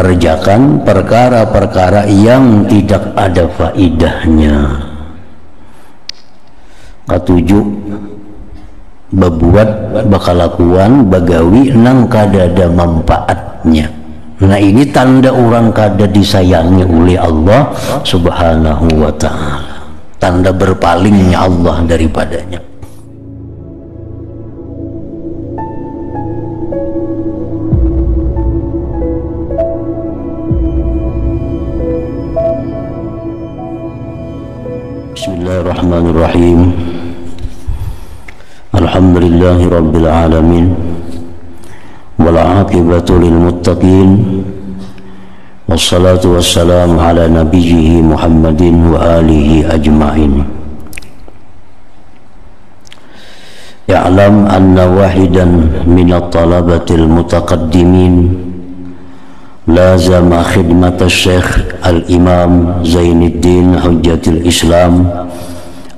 mengerjakan perkara-perkara yang tidak ada faidahnya. Ketujuh, bebuat bakalakuan bagawi nang kadada manfaatnya. Nah ini tanda orang kada disayangi oleh Allah subhanahu wa ta'ala, tanda berpalingnya Allah daripadanya. Bismillahirrahmanirrahim. Alhamdulillahi rabbil alamin, wal aqibatu lil muttaqin, wassalatu wassalamu ala nabiyhi Muhammadin wa alihi ajma'in. Ya'lam anna wahidan minat talabatil mutaqaddimin lazama khidmat Syekh Al-Imam Zainuddin Hujjatul Islam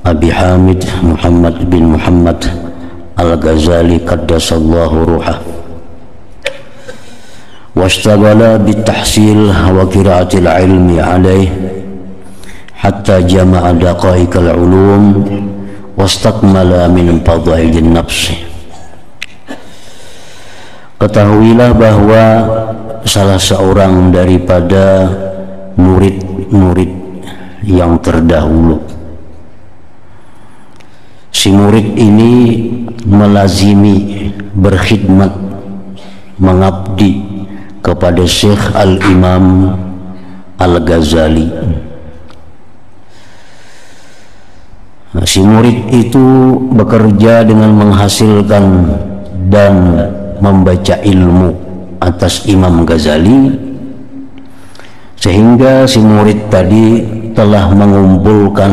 Abi Hamid Muhammad bin Muhammad Al-Ghazali qaddasallahu ruhah, washtaghala bitahsil wa qira'atil ilmi alaih hatta jama'a daqaiqal ulum wastakmala min fadailin nafsi. Ketahuilah bahwa salah seorang daripada murid-murid yang terdahulu, si murid ini melazimi berkhidmat mengabdi kepada Syekh Al-Imam Al-Ghazali. Nah, si murid itu bekerja dengan menghasilkan dan membaca ilmu atas Imam Ghazali, sehingga si murid tadi telah mengumpulkan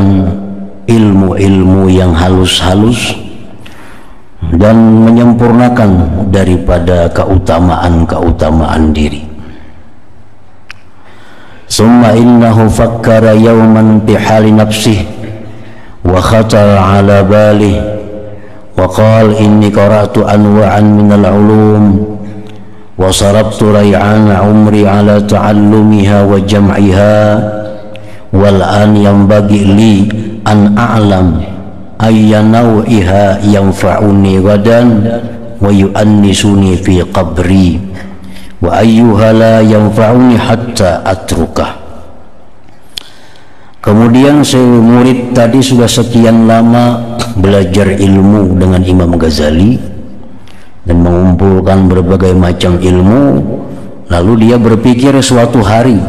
ilmu-ilmu yang halus-halus dan menyempurnakan daripada keutamaan-keutamaan diri. Summa innahu fakkara yawman bihali nafsih wa khatara ala balih wa qala inni qara'tu anwa'an minal ulum wa sarabtu ray'ana umri ala ta'allumiha wa jam'iha wal an yanbaghi li an a'lam ayya naw'iha yanfa'uni gadan wa yu'annisuni fi qabri wa ayyuha la yanfa'uni hatta atrukah. Kemudian si murid tadi sudah sekian lama belajar ilmu dengan Imam Ghazali dan mengumpulkan berbagai macam ilmu, lalu dia berpikir suatu hari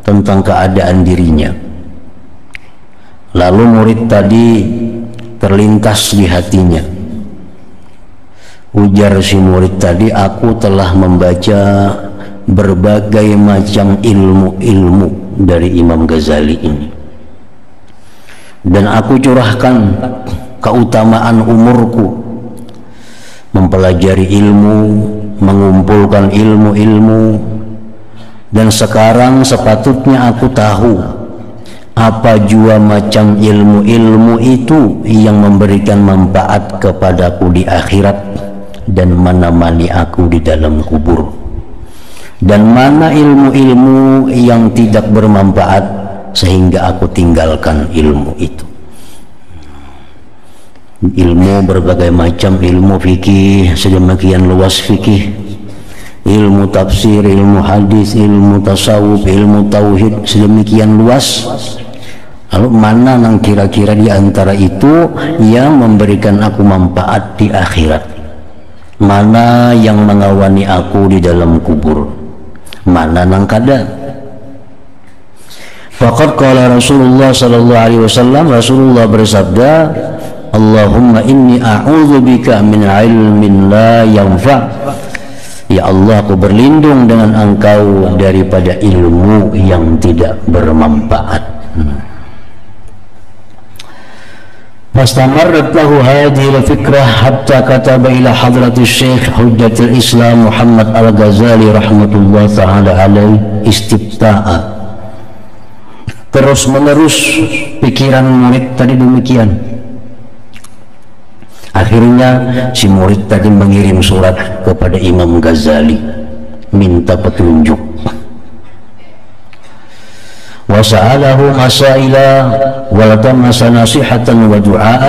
tentang keadaan dirinya. Lalu murid tadi terlintas di hatinya, ujar si murid tadi, aku telah membaca berbagai macam ilmu-ilmu dari Imam Ghazali ini, dan aku curahkan keutamaan umurku mempelajari ilmu, mengumpulkan ilmu-ilmu, dan sekarang sepatutnya aku tahu apa jua macam ilmu-ilmu itu yang memberikan manfaat kepadaku di akhirat dan menemani aku di dalam kubur, dan mana ilmu-ilmu yang tidak bermanfaat sehingga aku tinggalkan ilmu itu. Ilmu berbagai macam, ilmu fikih sedemikian luas, fikih, ilmu tafsir, ilmu hadis, ilmu tasawuf, ilmu tauhid sedemikian luas. Lalu mana yang kira-kira di antara itu yang memberikan aku manfaat di akhirat? Mana yang mengawani aku di dalam kubur? Mana nang kada? Faqad qala Rasulullah sallallahu alaihi wasallam, Rasulullah bersabda, Allahumma inni a'udzubika min ilmin la yanfa'. Ya Allah, aku berlindung dengan Engkau daripada ilmu yang tidak bermanfaat. Fastamarrat lahu hadhihi al-fikrah hatta kataba ila hadrati Syekh Hujjatul Islam Muhammad Al-Ghazali rahmatullah ta'ala alaih istifta'a. Terus menerus pikiran murid tadi demikian. Akhirnya si murid tadi mengirim surat kepada Imam Ghazali minta petunjuk. wa sa'alahu masaila wa latamasa nasihatan wa du'a.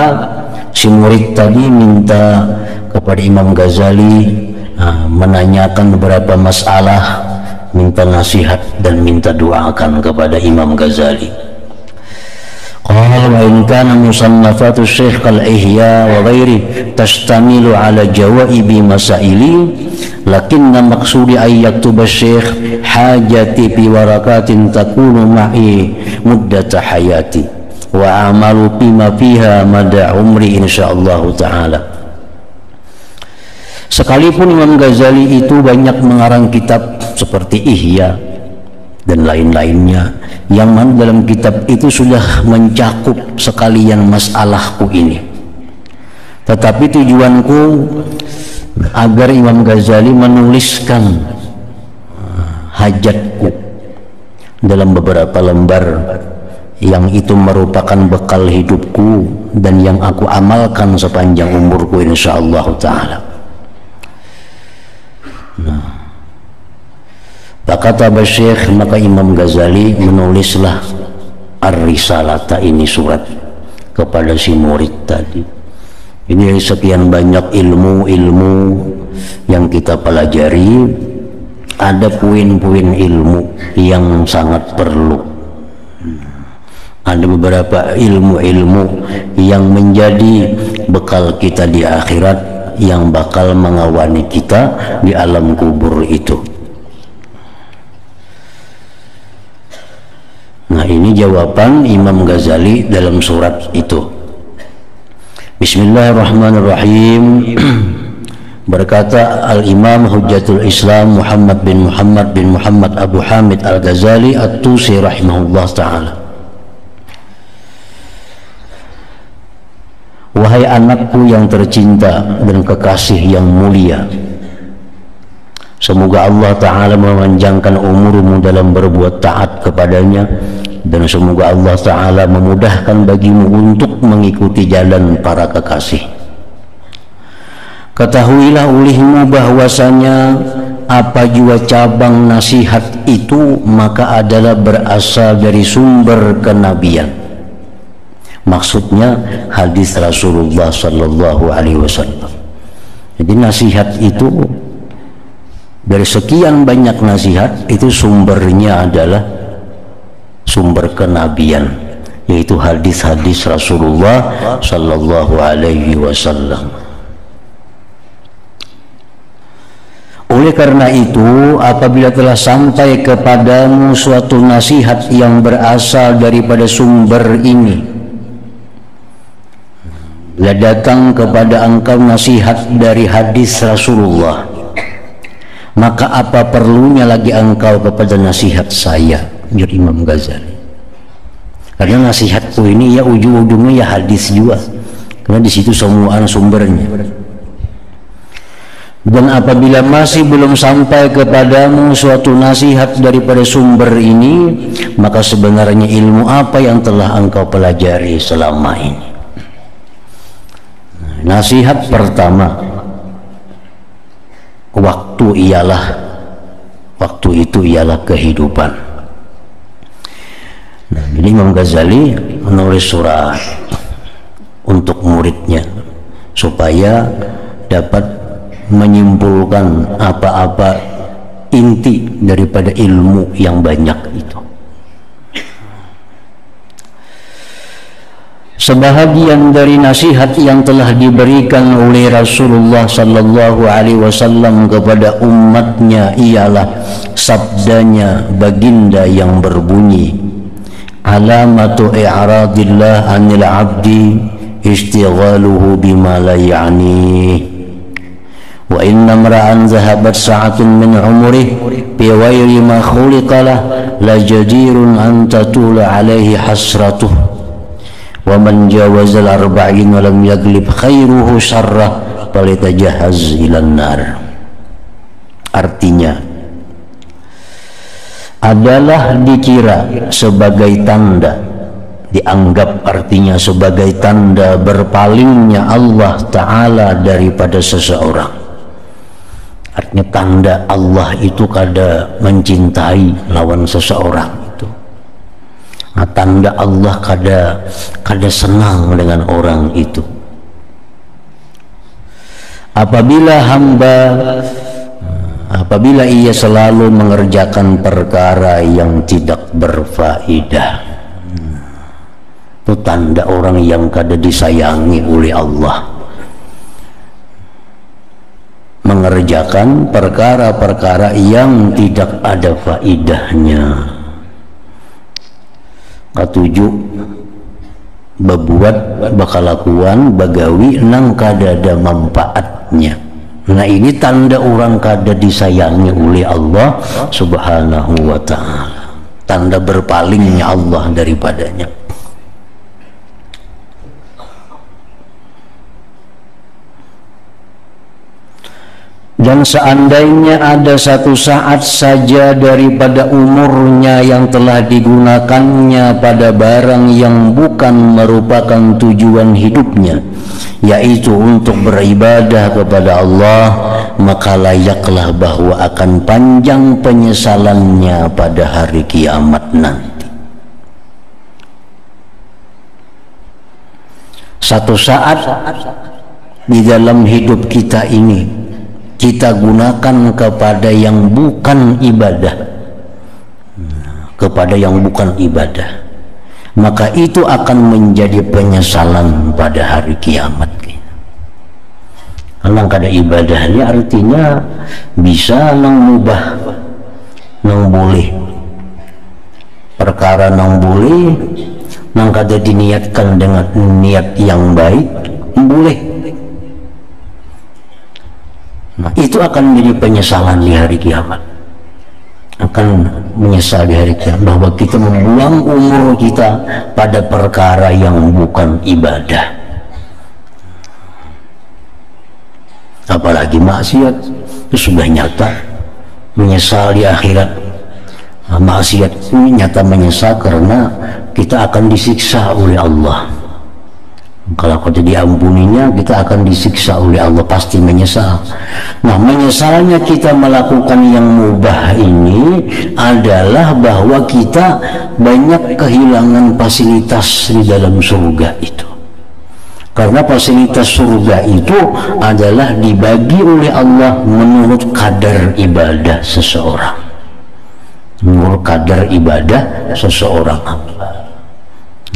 Si murid tadi minta kepada Imam Ghazali menanyakan beberapa masalah, minta nasihat dan minta doakan kepada Imam Ghazali. Qala wa in kana musannafatu Syekh al-Ihya wa ghairi tashtamilu ala jawaibi masaili, lakinna maqsudi ay yaktuba Syekh hajati fi warakatin takunu ma'i muddata hayati wa amalu bima fiha mada umri insyaallah taala. Sekalipun Imam Ghazali itu banyak mengarang kitab seperti Ihya dan lain-lainnya, yang mana dalam kitab itu sudah mencakup sekalian masalahku ini, tetapi tujuanku agar Imam Ghazali menuliskan hajatku dalam beberapa lembar yang itu merupakan bekal hidupku dan yang aku amalkan sepanjang umurku insyaallah taala. Kata Syekh, maka Imam Ghazali menulislah Ar-Risalata, ini surat kepada si murid tadi. Ini sekian banyak ilmu-ilmu yang kita pelajari, ada poin-poin ilmu yang sangat perlu. Ada beberapa ilmu-ilmu yang menjadi bekal kita di akhirat, yang bakal mengawani kita di alam kubur itu. Nah, ini jawaban Imam Ghazali dalam surat itu. Bismillahirrahmanirrahim. Berkata Al-Imam Hujjatul Islam Muhammad bin Muhammad Abu Hamid Al-Ghazali At-Tusi rahimahullah ta'ala. Wahai anakku yang tercinta dan kekasih yang mulia, semoga Allah Ta'ala memanjangkan umurmu dalam berbuat taat kepadanya, dan semoga Allah Ta'ala memudahkan bagimu untuk mengikuti jalan para kekasih. Ketahuilah olehmu bahwasanya apa jua cabang nasihat itu maka adalah berasal dari sumber kenabian. Maksudnya hadis Rasulullah Sallallahu Alaihi Wasallam. Jadi nasihat itu, dari sekian banyak nasihat itu sumbernya adalah sumber kenabian, yaitu hadis-hadis Rasulullah Sallallahu Alaihi Wasallam. Oleh karena itu, apabila telah sampai kepadamu suatu nasihat yang berasal daripada sumber ini, bila datang kepada engkau nasihat dari hadis Rasulullah, maka apa perlunya lagi engkau kepada nasihat saya, jur Imam Ghazali. Karena nasihatku ini ya ujung-ujungnya ya hadis juga, karena di situ semua sumbernya. Dan apabila masih belum sampai kepadamu suatu nasihat daripada sumber ini, maka sebenarnya ilmu apa yang telah engkau pelajari selama ini? Nasihat pertama, waktu itu ialah kehidupan. Nah, jadi Imam Ghazali menulis surat untuk muridnya supaya dapat menyimpulkan apa-apa inti daripada ilmu yang banyak itu. Sebahagian dari nasihat yang telah diberikan oleh Rasulullah Sallallahu Alaihi Wasallam kepada umatnya ialah sabdanya baginda yang berbunyi, alamatu i'radillah anil abdi istighaluhu bima la ya'ni, wa inna mar'an zahabat sa'atun min umrih bi ghairi ma khuliqalah la jadirun an tatula alaihi hasratuh, wa man jawazal arba'in wa lam yaglib khairuhu syarrah falitajahaz ilan nar. Artinya adalah dikira sebagai tanda, dianggap artinya sebagai tanda berpalingnya Allah Ta'ala daripada seseorang. Artinya tanda Allah itu kada mencintai lawan seseorang itu. Tanda Allah kada senang dengan orang itu. Apabila ia selalu mengerjakan perkara yang tidak berfaedah, itu tanda orang yang kada disayangi oleh Allah. Mengerjakan perkara-perkara yang tidak ada faedahnya. Ketujuh, berbuat bakalakuan bagawi nang kada ada manfaatnya. Nah, ini tanda orang kada disayangi oleh Allah Subhanahu wa ta'ala, tanda berpalingnya Allah daripadanya. Dan seandainya ada satu saat saja daripada umurnya yang telah digunakannya pada barang yang bukan merupakan tujuan hidupnya, yaitu untuk beribadah kepada Allah, maka layaklah bahwa akan panjang penyesalannya pada hari kiamat nanti. Satu saat di dalam hidup kita ini kita gunakan kepada yang bukan ibadah, maka itu akan menjadi penyesalan pada hari kiamat. Kalau kada ibadah ini artinya bisa nang mubah, nang boleh, perkara nang boleh, nang kada diniatkan dengan niat yang baik, boleh. Nah, itu akan menjadi penyesalan di hari kiamat. Akan menyesal di hari kiamat bahwa kita membuang umur kita pada perkara yang bukan ibadah. Apalagi maksiat, itu sudah nyata menyesal di akhirat. Nah, maksiat ini nyata menyesal karena kita akan disiksa oleh Allah. Kalau kita diampuninya, kita akan disiksa oleh Allah, pasti menyesal. Nah, menyesalnya kita melakukan yang mubah ini adalah bahwa kita banyak kehilangan fasilitas di dalam surga itu. Karena fasilitas surga itu adalah dibagi oleh Allah menurut kadar ibadah seseorang. Menurut kadar ibadah seseorang.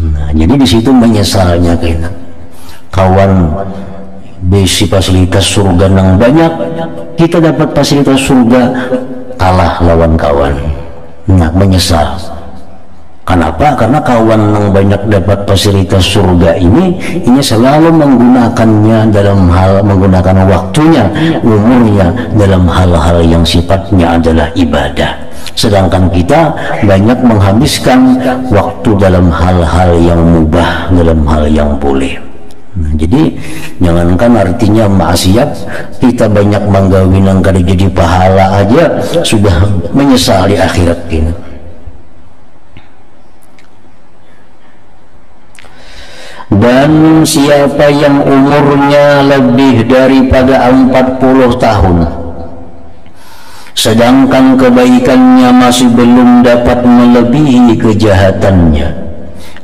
Nah, jadi di situ menyesalnya kayaknya. Kawan besi fasilitas surga nang banyak, kita dapat fasilitas surga kalah lawan kawan. Nah, menyesal. Kenapa? Karena kawan yang banyak dapat fasilitas surga ini selalu menggunakannya dalam hal, menggunakan waktunya, umurnya dalam hal-hal yang sifatnya adalah ibadah. Sedangkan kita banyak menghabiskan waktu dalam hal-hal yang mubah, dalam hal yang boleh. Nah, jadi jangankan artinya maksiat, kita banyak menggawin yang kada jadi pahala aja sudah menyesal di akhirat ini. Dan siapa yang umurnya lebih daripada 40 tahun sedangkan kebaikannya masih belum dapat melebihi kejahatannya,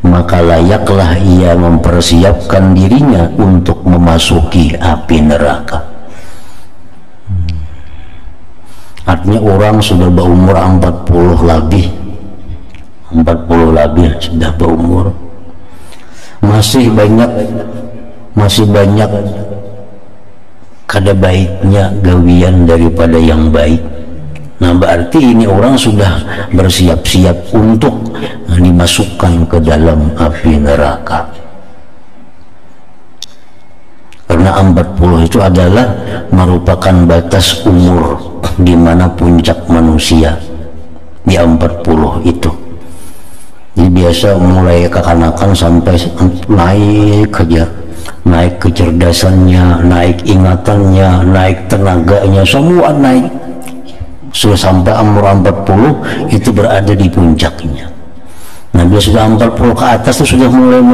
maka layaklah ia mempersiapkan dirinya untuk memasuki api neraka. Artinya orang sudah berumur 40 lebih sudah berumur, masih banyak kada baiknya gawian daripada yang baik. Nah, berarti ini orang sudah bersiap-siap untuk dimasukkan ke dalam api neraka. Karena 40 itu adalah merupakan batas umur di mana puncak manusia di 40 itu. Jadi biasa mulai kekanakan sampai naik aja, naik kecerdasannya, naik ingatannya, naik tenaganya, semua naik. Sudah sampai umur 40 itu berada di puncaknya. Nah, bila sudah 40 ke atas itu sudah mulai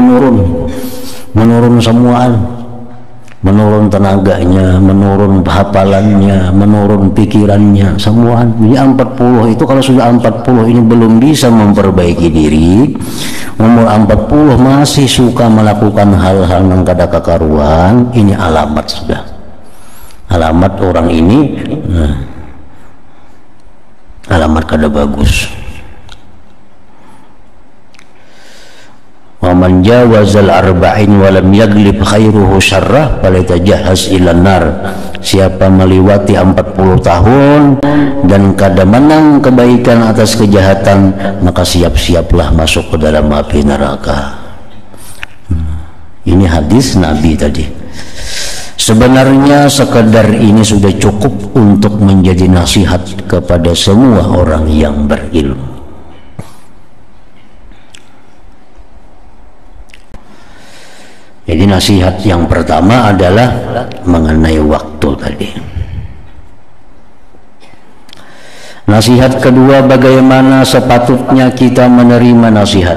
menurun semuaan. menurun tenaganya, menurun hafalannya, menurun pikirannya, semua. Jadi 40 itu kalau sudah 40 ini belum bisa memperbaiki diri, umur 40 masih suka melakukan hal-hal yang kada kakaruan, ini alamat sudah. Alamat orang ini alamat kada bagus. Wa man jawazal arba'in wa lam yaglib khairuhu syarrah falitajahhaz ilan nar. Siapa melewati 40 tahun dan kada menang kebaikan atas kejahatan, maka siap-siaplah masuk ke dalam api neraka. Ini hadis Nabi tadi. Sebenarnya sekedar ini sudah cukup untuk menjadi nasihat kepada semua orang yang berilmu. Jadi nasihat yang pertama adalah mengenai waktu tadi. Nasihat kedua, bagaimana sepatutnya kita menerima nasihat.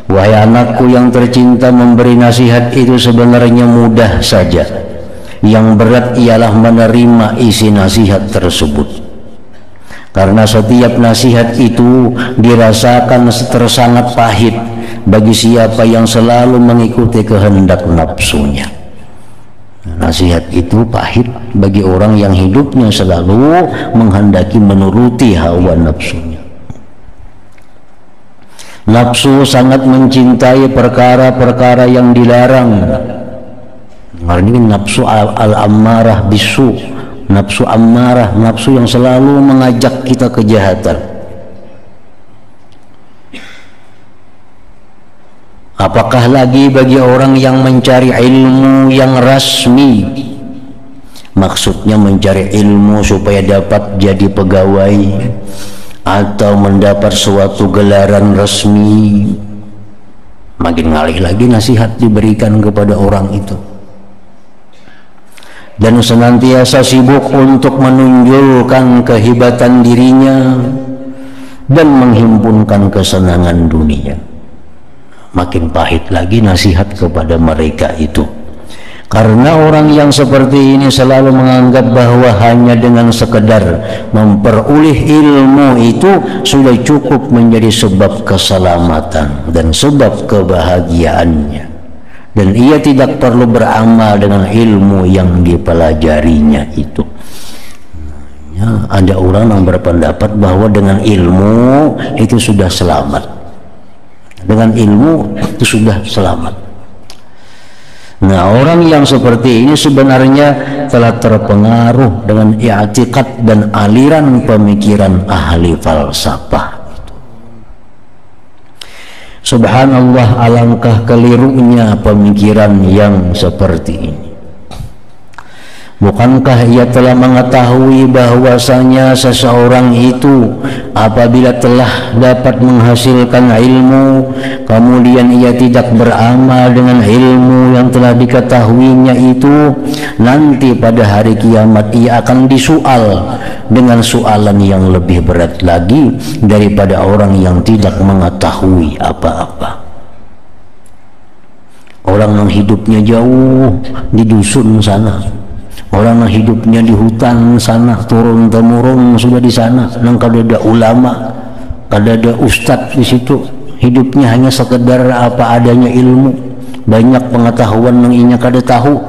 Wahai anakku yang tercinta, memberi nasihat itu sebenarnya mudah saja. Yang berat ialah menerima isi nasihat tersebut. Karena setiap nasihat itu dirasakan tersangat pahit bagi siapa yang selalu mengikuti kehendak nafsunya. Nasihat itu pahit bagi orang yang hidupnya selalu menghendaki menuruti hawa nafsunya. Nafsu sangat mencintai perkara-perkara yang dilarang. Ini nafsu al-ammarah bisu, nafsu ammarah, nafsu yang selalu mengajak kita kejahatan. Apakah lagi bagi orang yang mencari ilmu yang rasmi, maksudnya mencari ilmu supaya dapat jadi pegawai atau mendapat suatu gelaran resmi. Makin ngalih lagi nasihat diberikan kepada orang itu, dan senantiasa sibuk untuk menunjukkan kehebatan dirinya dan menghimpunkan kesenangan dunia. Makin pahit lagi nasihat kepada mereka itu, karena orang yang seperti ini selalu menganggap bahwa hanya dengan sekedar memperoleh ilmu itu sudah cukup menjadi sebab keselamatan dan sebab kebahagiaannya, dan ia tidak perlu beramal dengan ilmu yang dipelajarinya itu. Ya, ada orang yang berpendapat bahwa dengan ilmu itu sudah selamat. Dengan ilmu itu sudah selamat. Nah, orang yang seperti ini sebenarnya telah terpengaruh dengan i'tiqad dan aliran pemikiran ahli falsafah. Subhanallah, alangkah kelirunya pemikiran yang seperti ini. Bukankah ia telah mengetahui bahwasanya seseorang itu apabila telah dapat menghasilkan ilmu, kemudian ia tidak beramal dengan ilmu yang telah diketahuinya itu, nanti pada hari kiamat ia akan disoal dengan soalan yang lebih berat lagi daripada orang yang tidak mengetahui apa-apa. Orang yang hidupnya jauh di dusun sana, orang yang hidupnya di hutan sana, turun temurun sudah di sana, nang kada ada ulama, kada ada ustadz di situ, hidupnya hanya sekedar apa adanya ilmu, banyak pengetahuan yang inya kada tahu.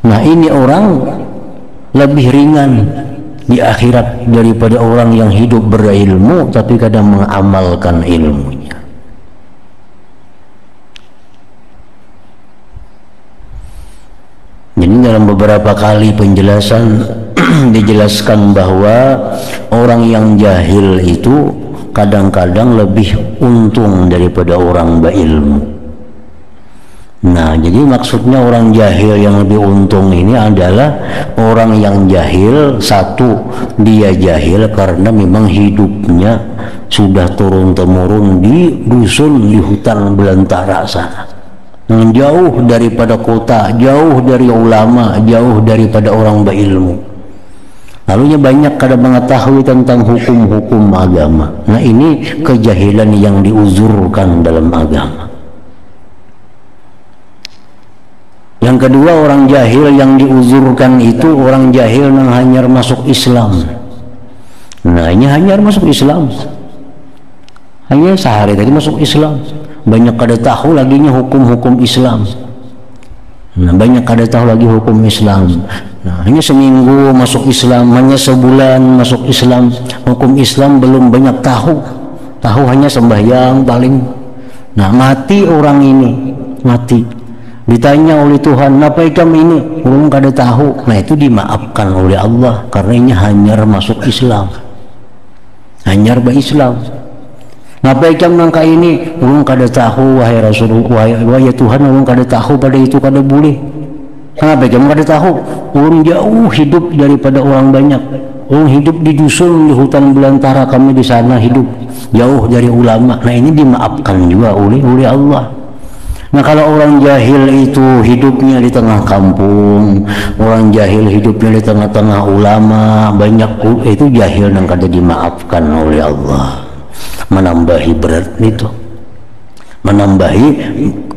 Nah, ini orang lebih ringan di akhirat daripada orang yang hidup berilmu tapi kadang mengamalkan ilmunya. Jadi dalam beberapa kali penjelasan dijelaskan bahwa orang yang jahil itu kadang-kadang lebih untung daripada orang berilmu. Nah, jadi maksudnya orang jahil yang lebih untung ini adalah orang yang jahil, satu, dia jahil karena memang hidupnya sudah turun-temurun di dusun, di hutan belantara sana, jauh daripada kota, jauh dari ulama, jauh daripada orang berilmu. Lalunya banyak kada mengetahui tentang hukum-hukum agama. Nah, ini kejahilan yang diuzurkan dalam agama. Yang Yang kedua, orang jahil yang diuzurkan itu orang jahil yang hanyar masuk Islam. Nah, ini hanyar masuk Islam, hanya sehari tadi masuk Islam, banyak kada tahu laginya hukum-hukum Islam. Nah, banyak kada tahu lagi hukum Islam. Nah, hanya seminggu masuk Islam, hanya sebulan masuk Islam, hukum Islam belum banyak tahu hanya sembahyang paling. Nah, mati orang ini, mati ditanya oleh Tuhan, apa ikam ini? Orang kada tahu. Nah, itu dimaafkan oleh Allah karena ini hanyar masuk Islam, hanyar berislam. Ngapa ikam nangka ini? Orang kada tahu, wahai Rasulullah, wahai Tuhan, orang kada tahu pada itu kada boleh. Kenapa ikam kada tahu? Orang jauh hidup daripada orang banyak. Orang hidup di dusun, di hutan belantara, kami di sana hidup jauh dari ulama. Nah, ini dimaafkan juga oleh Allah. Nah, kalau orang jahil itu hidupnya di tengah kampung, orang jahil hidupnya di tengah-tengah ulama, banyak itu jahil yang kada dimaafkan oleh Allah. Menambahi berat itu, menambahi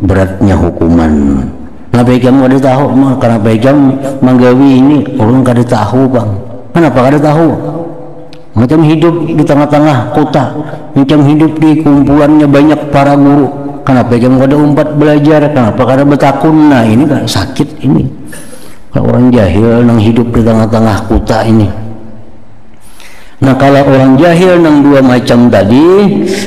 beratnya hukuman. Kenapa ikam kada tahu? Kenapa ikam menggawi ini? Orang kada tahu, bang. Kenapa kada tahu? Macam hidup di tengah-tengah kota, macam hidup di kumpulannya banyak para guru. Kenapa ikam kada umpat belajar? Kenapa kada bertakun? Nah, ini kan sakit ini. Kalau orang jahil yang hidup di tengah-tengah kota ini. Nah, kalau orang jahil yang dua macam tadi,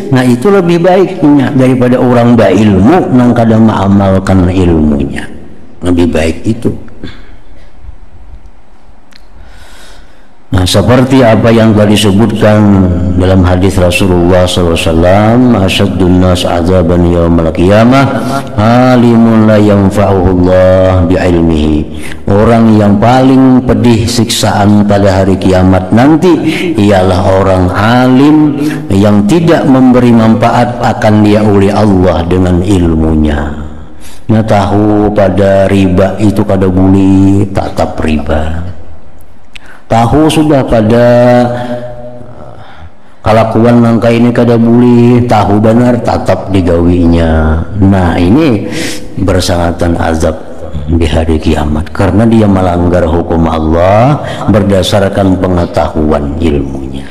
nah itu lebih baiknya daripada orang berilmu yang kada mengamalkan ilmunya. Lebih baik itu. Nah, seperti apa yang telah disebutkan dalam hadis Rasulullah SAW, asyaddun nas azaban yaumal qiyamah alimun la yanfa'uhu Allah bi'ilmihi. Orang yang paling pedih siksaan pada hari kiamat nanti ialah orang alim yang tidak memberi manfaat akan dia oleh Allah dengan ilmunya. Nah, tahu pada riba itu kada boleh, tatap riba. Tahu sudah pada kelakuan nangka ini kada boleh, tahu benar tatap digawinya. Nah, ini bersangatan azab di hari kiamat karena dia melanggar hukum Allah berdasarkan pengetahuan ilmunya.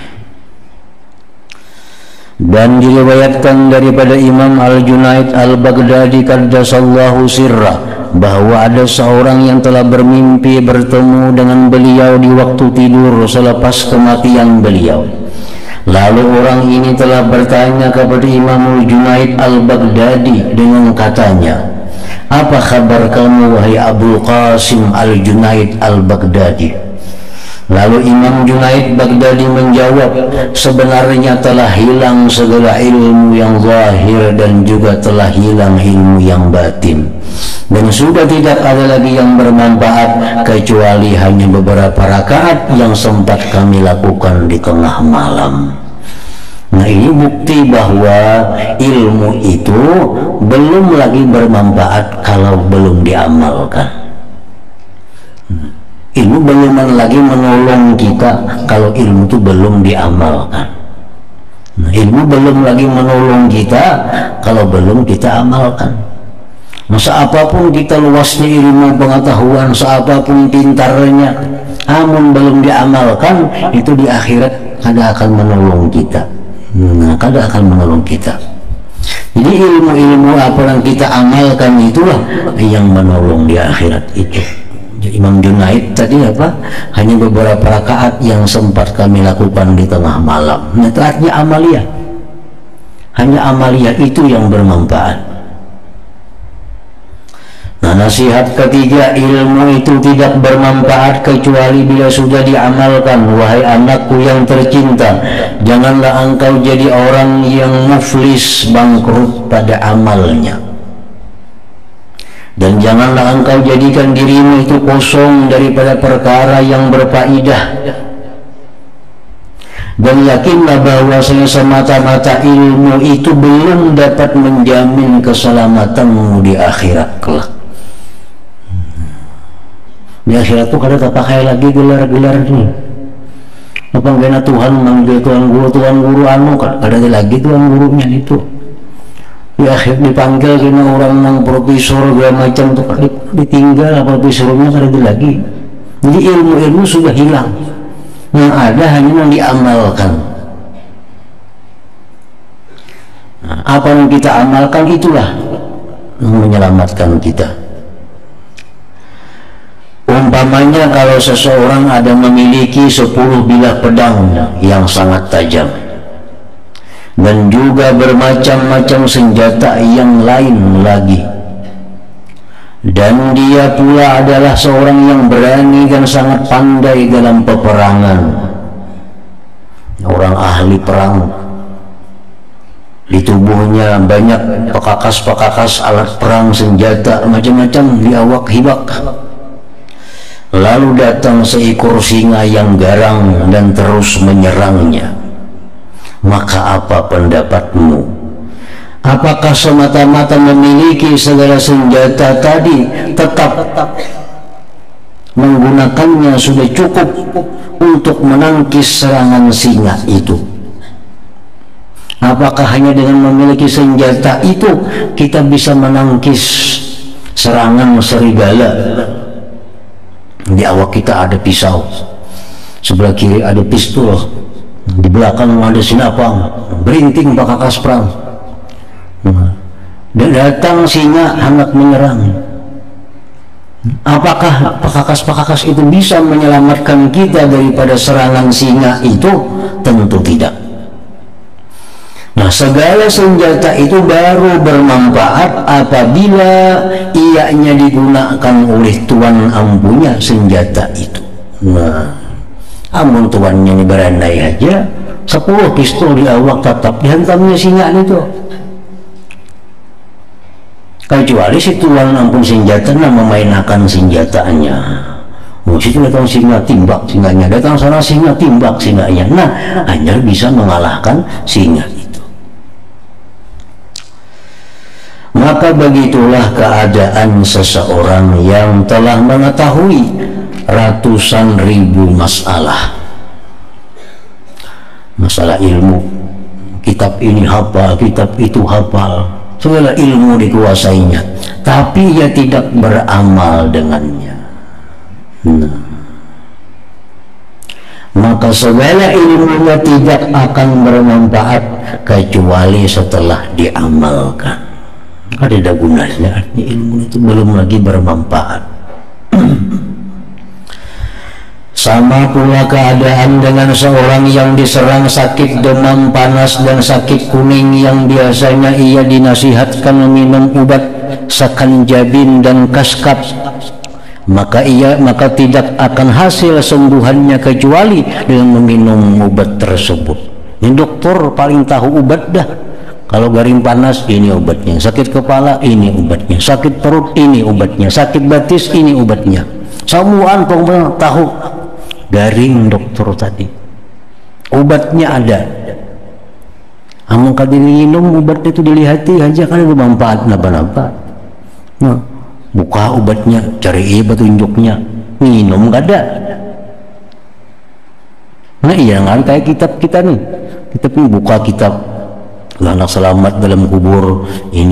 Dan diriwayatkan daripada Imam Al-Junaid Al-Baghdadi qaddasallahu sirra bahwa ada seorang yang telah bermimpi bertemu dengan beliau di waktu tidur selepas kematian beliau. Lalu orang ini telah bertanya kepada Imam Al-Junaid Al-Baghdadi dengan katanya, apa kabar kamu wahai Abul Qasim Al-Junaid Al-Baghdadi? Lalu Imam Junaid Baghdadi menjawab, sebenarnya telah hilang segala ilmu yang zahir dan juga telah hilang ilmu yang batin, dan sudah tidak ada lagi yang bermanfaat kecuali hanya beberapa rakaat yang sempat kami lakukan di tengah malam. Nah, ini bukti bahwa ilmu itu belum lagi bermanfaat kalau belum diamalkan. Ilmu belum lagi menolong kita kalau ilmu itu belum diamalkan. Nah, ilmu belum lagi menolong kita kalau belum kita amalkan. Masa apapun kita luasnya ilmu pengetahuan, seapapun pintarnya, namun belum diamalkan, itu di akhirat kada akan menolong kita. Nah, kada akan menolong kita. Jadi ilmu-ilmu apa yang kita amalkan itulah yang menolong di akhirat itu. Imam Junaid tadi apa? Hanya beberapa rakaat yang sempat kami lakukan di tengah malam. Nah, itu artinya amaliyah. Hanya amaliyah itu yang bermanfaat. Nah, nasihat ketiga, ilmu itu tidak bermanfaat kecuali bila sudah diamalkan. Wahai anakku yang tercinta, janganlah engkau jadi orang yang muflis, bangkrut pada amalnya. Dan janganlah engkau jadikan dirimu itu kosong daripada perkara yang berfaedah. Dan yakinlah bahwa semata-mata ilmu itu belum dapat menjamin keselamatanmu di akhirat kelak. Di akhirat itu kada terpakai lagi gelar-gelar ini. Apa enggak Tuhan manggil tuan guru anu kada ada lagi tuan gurunya itu. di akhir dipanggil kena orang nang profesor segala macam tuh ditinggal apa profesornya ada lagi. Jadi ilmu-ilmu sudah hilang, yang ada hanya yang diamalkan. Nah, apa yang kita amalkan itulah yang menyelamatkan kita. Umpamanya kalau seseorang ada memiliki 10 bilah pedang yang sangat tajam dan juga bermacam-macam senjata yang lain lagi, dan dia pula adalah seorang yang berani dan sangat pandai dalam peperangan, orang ahli perang, di tubuhnya banyak pekakas-pekakas alat perang, senjata macam-macam di awak hibak. Lalu datang seekor singa yang garang dan terus menyerangnya. Maka apa pendapatmu? Apakah semata-mata memiliki segala senjata tadi tetap menggunakannya sudah cukup untuk menangkis serangan singa itu? Apakah hanya dengan memiliki senjata itu kita bisa menangkis serangan serigala? Di awak kita ada pisau, sebelah kiri ada pistol, di belakang ada sinapang, berinting pakakas perang. Dan datang singa hendak menyerang. Apakah pakakas-pakakas itu bisa menyelamatkan kita daripada serangan singa itu? Tentu tidak. Nah, segala senjata itu baru bermanfaat apabila ianya digunakan oleh tuan ampunya senjata itu. Nah, amun tuannya ini berandai aja 10 pistol di awak tetap dihantamnya singa itu. Kecuali si tuan ampun senjata memainkan senjatanya. Situ datang singa timbak singanya, datang sana singa timbak singanya. Nah, hanya bisa mengalahkan singa. Maka begitulah keadaan seseorang yang telah mengetahui ratusan ribu masalah ilmu. Kitab ini hafal, kitab itu hafal, segala ilmu dikuasainya, tapi ia tidak beramal dengannya. Nah, maka segala ilmunya tidak akan bermanfaat kecuali setelah diamalkan. Ada gunanya, artinya ilmu itu belum lagi bermanfaat. Sama pula keadaan dengan seorang yang diserang sakit demam panas dan sakit kuning, yang biasanya ia dinasihatkan meminum obat sakanjabin dan kaskap, maka tidak akan hasil sembuhannya kecuali dengan meminum obat tersebut. Ini dokter paling tahu obat dah. Kalau garing panas ini obatnya, sakit kepala ini obatnya, sakit perut ini obatnya, sakit batis ini obatnya. Samuan pokoknya tahu. Garing dokter tadi, obatnya ada. Amun kalau diminum obatnya itu dilihati aja kan ada manfaat napa-napa. Nah, buka obatnya, cari petunjuknya, minum gak ada. Nah iya kan kayak kitab kita nih, kita pun buka kitab. Hendak selamat dalam kubur ini.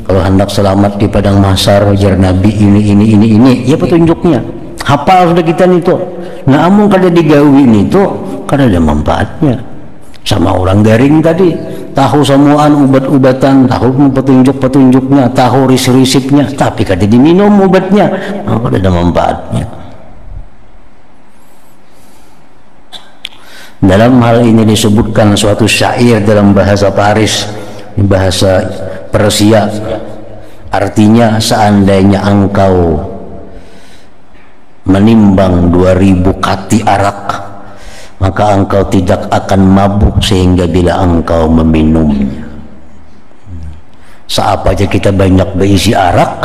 Kalau hendak selamat di padang mahsyar jar Nabi ini. Ya petunjuknya. Hafal sudah kita itu. Nah, amun kada digawin itu kada ada manfaatnya. Sama orang garing tadi, tahu semuaan obat-obatan, tahu petunjuk-petunjuknya, tahu risip-risipnya, tapi kada diminum obatnya, kada ada manfaatnya. Dalam hal ini disebutkan suatu syair dalam bahasa Paris, bahasa Persia. Artinya, seandainya engkau menimbang 2000 kati arak, maka engkau tidak akan mabuk sehingga bila engkau meminumnya. Saapa aja kita banyak berisi arak,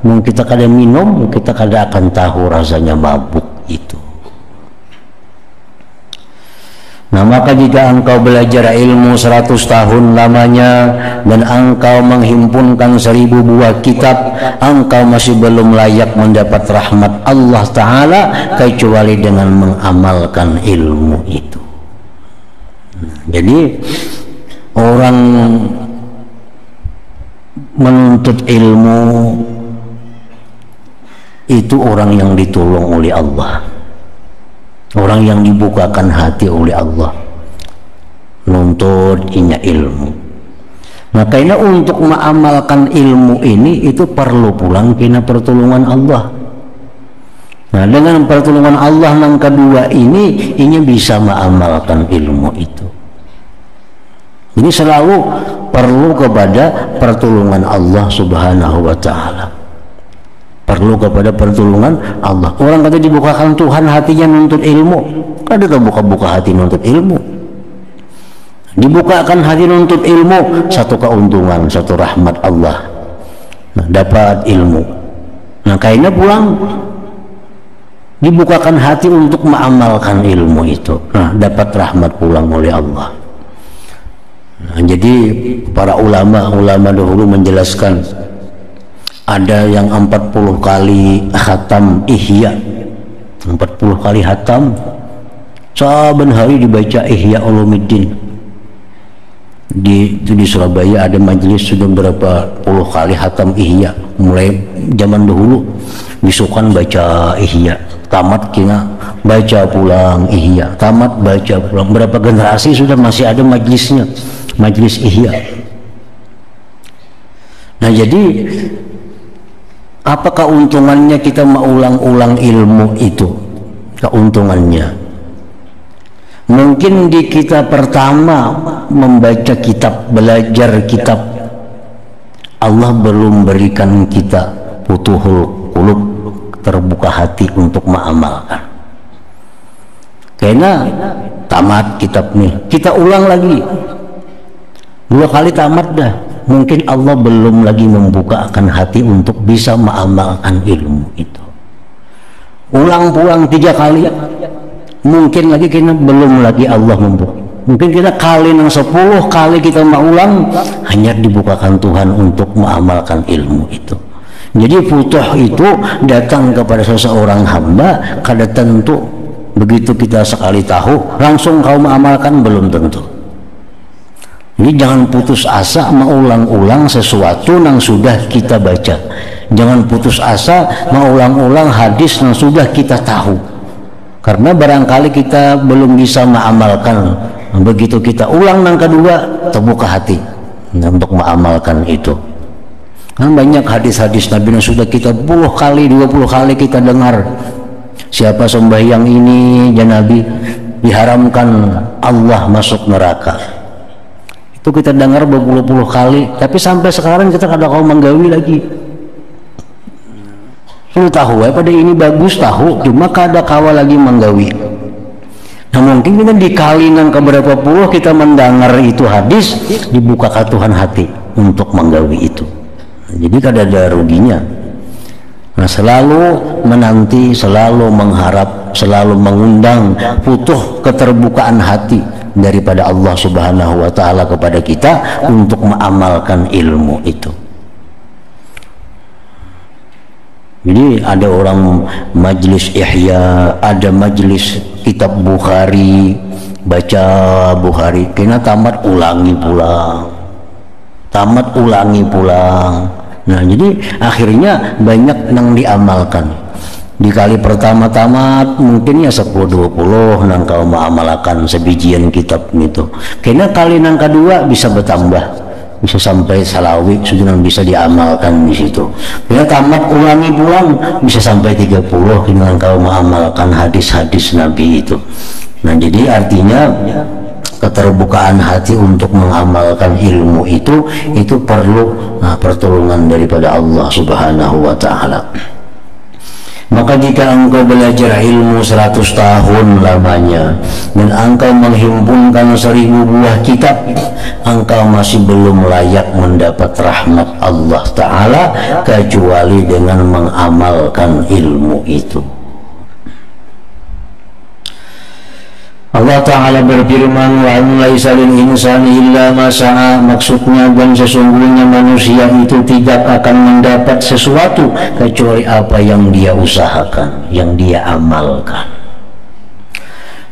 mungkin kita kada minum, kita kada akan tahu rasanya mabuk itu. Nah, maka jika engkau belajar ilmu 100 tahun lamanya dan engkau menghimpunkan 1000 buah kitab, engkau masih belum layak mendapat rahmat Allah Ta'ala kecuali dengan mengamalkan ilmu itu. Jadi orang menuntut ilmu itu orang yang ditolong oleh Allah, orang yang dibukakan hati oleh Allah, nuntut inya ilmu. Makanya untuk mengamalkan ilmu ini itu perlu pulang kena pertolongan Allah. Nah, dengan pertolongan Allah yang kedua ini bisa mengamalkan ilmu itu. Ini selalu perlu kepada pertolongan Allah Subhanahu wa Ta'ala, perlu kepada pertolongan Allah. Orang kata dibukakan Tuhan hatinya nuntut ilmu, kada tahu buka-buka hati nuntut ilmu. Dibukakan hati nuntut ilmu, satu keuntungan, satu rahmat Allah. Nah, dapat ilmu. Nah, kayaknya pulang dibukakan hati untuk mengamalkan ilmu itu. Nah, dapat rahmat pulang oleh Allah. Nah, jadi para ulama dahulu menjelaskan ada yang 40 kali khatam Ihya, 40 kali khatam saben hari dibaca Ihya Ulumuddin. Di Surabaya ada majelis sudah berapa puluh kali khatam Ihya, mulai zaman dahulu bisukan baca Ihya, tamat kina baca pulang Ihya, tamat baca pulang. Berapa generasi sudah masih ada majelisnya, majelis Ihya. Nah, jadi apa keuntungannya kita mengulang-ulang ilmu itu? Keuntungannya mungkin di kita pertama membaca kitab, belajar kitab, Allah belum berikan kita futuhul qulub, terbuka hati untuk mengamalkan. Karena tamat kitab nih, kita ulang lagi 2 kali tamat dah, mungkin Allah belum lagi membukakan hati untuk bisa mengamalkan ilmu itu. Ulang-pulang 3 kali, mungkin lagi kita belum lagi Allah membuka. Mungkin kita kali yang 10 kali kita mengulang, hanya dibukakan Tuhan untuk mengamalkan ilmu itu. Jadi futuh itu datang kepada seseorang hamba, kada tentu begitu kita sekali tahu langsung kau mengamalkan, belum tentu. Jadi jangan putus asa mengulang-ulang sesuatu yang sudah kita baca. Jangan putus asa mengulang-ulang hadis yang sudah kita tahu. Karena barangkali kita belum bisa mengamalkan. Begitu kita ulang yang kedua, terbuka hati untuk mengamalkan itu. Kan banyak hadis-hadis Nabi yang sudah kita 10 kali, 20 kali kita dengar. Siapa sembahyang ini, ya Nabi, diharamkan Allah masuk neraka. Itu kita dengar berpuluh-puluh kali, tapi sampai sekarang kita kada kau menggawi lagi. Sudah tahu ya pada ini bagus tahu, cuma kada kawa lagi menggawi. Nah, mungkin kita dikali nang keberapa puluh kita mendengar itu hadis, dibukakan Tuhan hati untuk menggawi itu. Nah, jadi kada ada ruginya. Nah, selalu menanti, selalu mengharap, selalu mengundang futuh keterbukaan hati daripada Allah Subhanahu wa Ta'ala kepada kita untuk mengamalkan ilmu itu. Jadi ada orang majlis Ihya, ada majlis kitab Bukhari, baca Bukhari, kena tamat ulangi pulang, tamat ulangi pulang. Nah, jadi akhirnya banyak yang diamalkan. Di kali pertama tamat mungkin ya 10-20 nang kau mengamalkan sebijian kitab itu. Kena kali nang kedua bisa bertambah, bisa sampai salawi sudah bisa diamalkan di situ. Bila tamat ulangi pulang bisa sampai 30 dengan kau mengamalkan hadis-hadis Nabi itu. Nah, jadi artinya keterbukaan hati untuk mengamalkan ilmu itu perlu pertolongan daripada Allah Subhanahu wa Ta'ala. Maka jika engkau belajar ilmu 100 tahun lamanya dan engkau menghimpunkan 1000 buah kitab, engkau masih belum layak mendapat rahmat Allah Ta'ala kecuali dengan mengamalkan ilmu itu. Allah Ta'ala berfirman, wa an laisa lil insani illa ma sa'a. Maksudnya, dan sesungguhnya manusia itu tidak akan mendapat sesuatu kecuali apa yang dia usahakan, yang dia amalkan.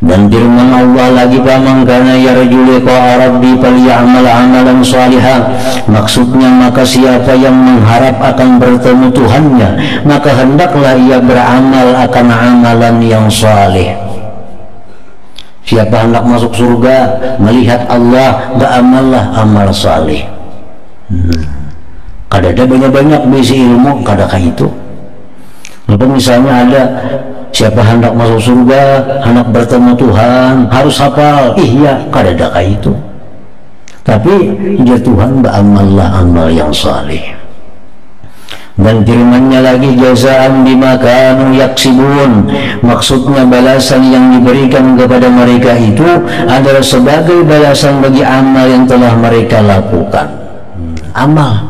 Dan firman Allah lagi, faman kana yarju liqa'a rabbi falyamal amalan shalihan. Maksudnya, maka siapa yang mengharap akan bertemu Tuhannya, maka hendaklah ia beramal akan amalan yang saleh. Siapa hendak masuk surga melihat Allah, beramallah amal saleh. Kadada banyak-banyak bisi ilmu, kadakah itu. Lalu misalnya ada siapa hendak masuk surga, hendak bertemu Tuhan, harus hafal ihya, kadadakah itu. Tapi ya Tuhan, beramallah amal yang saleh. Dan firman-Nya lagi, jazaan bima kanu yaksibun. Maksudnya balasan yang diberikan kepada mereka itu adalah sebagai balasan bagi amal yang telah mereka lakukan. Amal.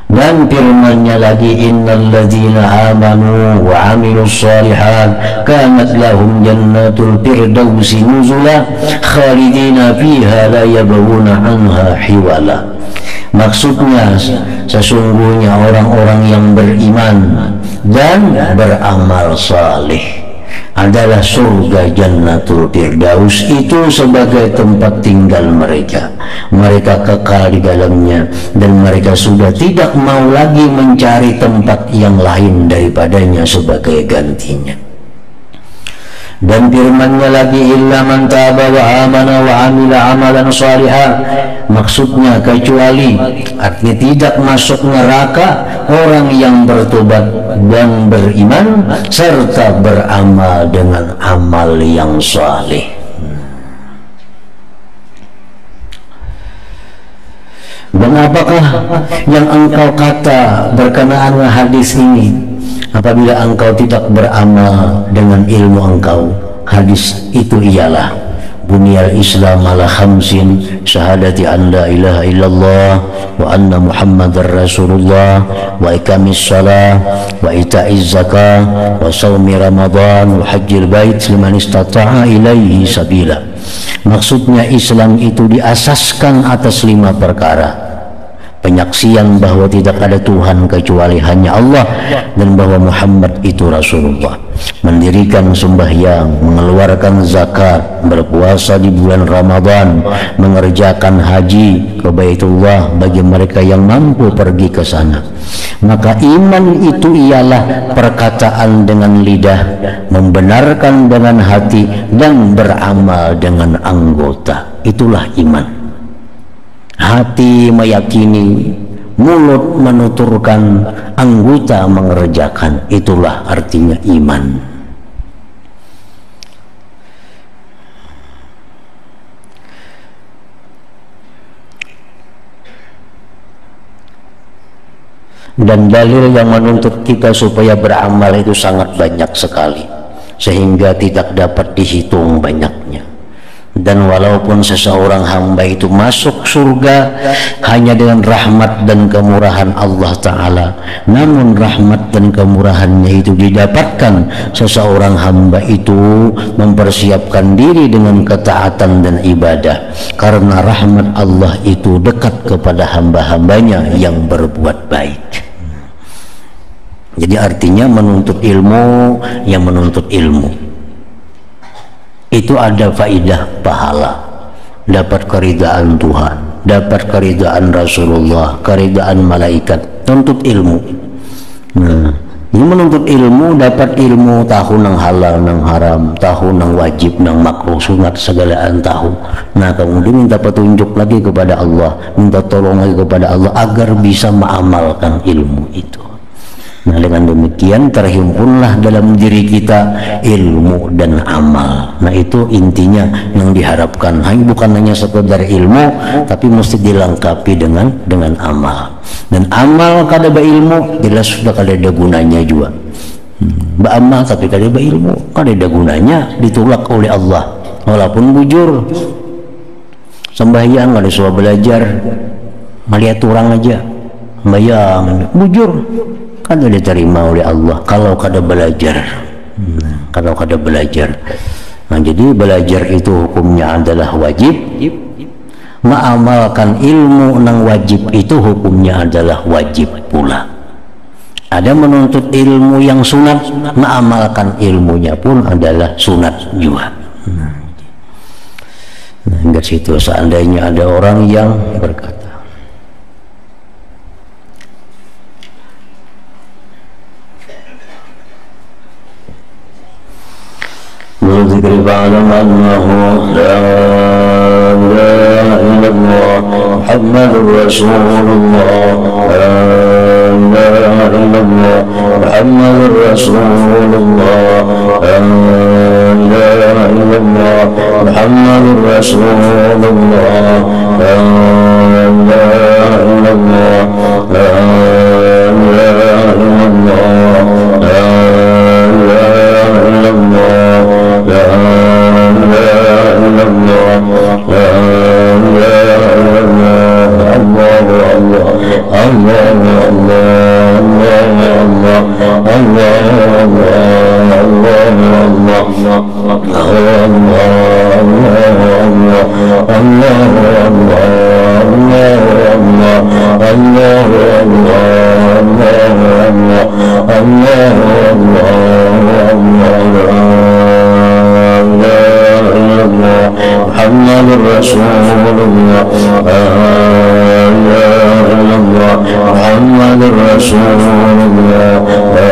Dan firman-Nya lagi, innal ladzina amanu wa 'amilus shalihat kanat lahum jannatul firdausi nuzula khalidina fiha la yabghuna anha hiwala. Maksudnya, sesungguhnya orang-orang yang beriman dan beramal saleh adalah surga Jannatul Firdaus itu sebagai tempat tinggal mereka. Mereka kekal di dalamnya dan mereka sudah tidak mau lagi mencari tempat yang lain daripadanya sebagai gantinya. Dan firman-Nya lagi, illa man taba wa amana wa amila amalan shalihan. Maksudnya kecuali, artinya tidak masuk neraka orang yang bertobat dan beriman serta beramal dengan amal yang saleh. Dan apakah yang engkau kata berkenaan hadis ini? Apabila engkau tidak beramal dengan ilmu engkau, hadis itu ialah bunyal Islam ala khamsin, syahadati an la ilaha illallah wa anna muhammadar rasulullah wa iqamis shalah wa ita'iz zakah wa shaumi ramadan wa hajjil bait liman istata'a ilaihi sabila. Maksudnya Islam itu diasaskan atas 5 perkara. Penyaksian bahwa tidak ada Tuhan kecuali hanya Allah dan bahwa Muhammad itu Rasulullah, mendirikan sembahyang, mengeluarkan zakat, berpuasa di bulan Ramadan, mengerjakan haji ke Baitullah bagi mereka yang mampu pergi ke sana. Maka iman itu ialah perkataan dengan lidah, membenarkan dengan hati, dan beramal dengan anggota. Itulah iman. Hati meyakini, mulut menuturkan, anggota mengerjakan. Itulah artinya iman. Dan dalil yang menuntut kita supaya beramal itu sangat banyak sekali, sehingga tidak dapat dihitung banyaknya. Dan walaupun seseorang hamba itu masuk surga hanya dengan rahmat dan kemurahan Allah Ta'ala, namun rahmat dan kemurahannya itu didapatkan seseorang hamba itu mempersiapkan diri dengan ketaatan dan ibadah, karena rahmat Allah itu dekat kepada hamba-hambanya yang berbuat baik. Jadi artinya menuntut ilmu, yang menuntut ilmu itu ada faidah pahala, dapat keridaan Tuhan, dapat keridaan Rasulullah, keridaan malaikat. Tuntut ilmu. Nah, ini menuntut ilmu, dapat ilmu, tahu nang halal nang haram, tahu nang wajib nang makruh sunat segalaan tahu. Nah, kemudian minta petunjuk lagi kepada Allah, minta tolong lagi kepada Allah agar bisa mengamalkan ilmu itu. Nah, dengan demikian terhimpunlah dalam diri kita ilmu dan amal. Nah, itu intinya yang diharapkan. Bukan hanya sekedar ilmu, tapi mesti dilengkapi dengan amal. Dan amal kada ilmu jelas sudah kada ada gunanya juga. Beramal tapi kada ilmu, kada ada gunanya, ditolak oleh Allah. Walaupun bujur sembahyang, ada suah belajar, melihat orang aja bayang bujur, kada diterima oleh Allah kalau kada belajar. Kalau kada belajar. Nah, jadi belajar itu hukumnya adalah wajib. Mengamalkan ilmu nang wajib itu hukumnya adalah wajib pula. Ada menuntut ilmu yang sunat, mengamalkan ilmunya pun adalah sunat juga. Nah, enggak situ seandainya ada orang yang berkata, "Dzikri fa'lam annahu la ilaha illallah Muhammadur Rasulullah la ilaha illallah Muhammadur Rasulullah la ilaha illallah Muhammadur Rasulullah la ilaha illallah la ilaha illallah la ilaha illallah la ilaha illallah la ilaha illallah Allahu Allah Allahu Allah Muhammadur Rasulullah la ilaha illallah Muhammadur Rasulullah la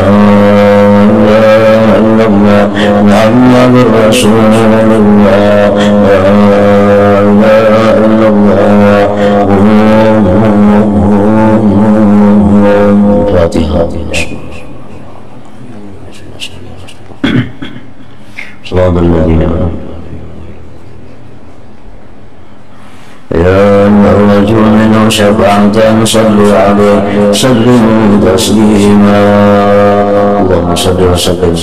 ilaha illallah Muhammadur Rasulullah la ilaha illallah Fatihah. Assalamualaikum. يا الرجل منه شفاعة صلوا عليه سلموا تسليما اللهم صل وسلم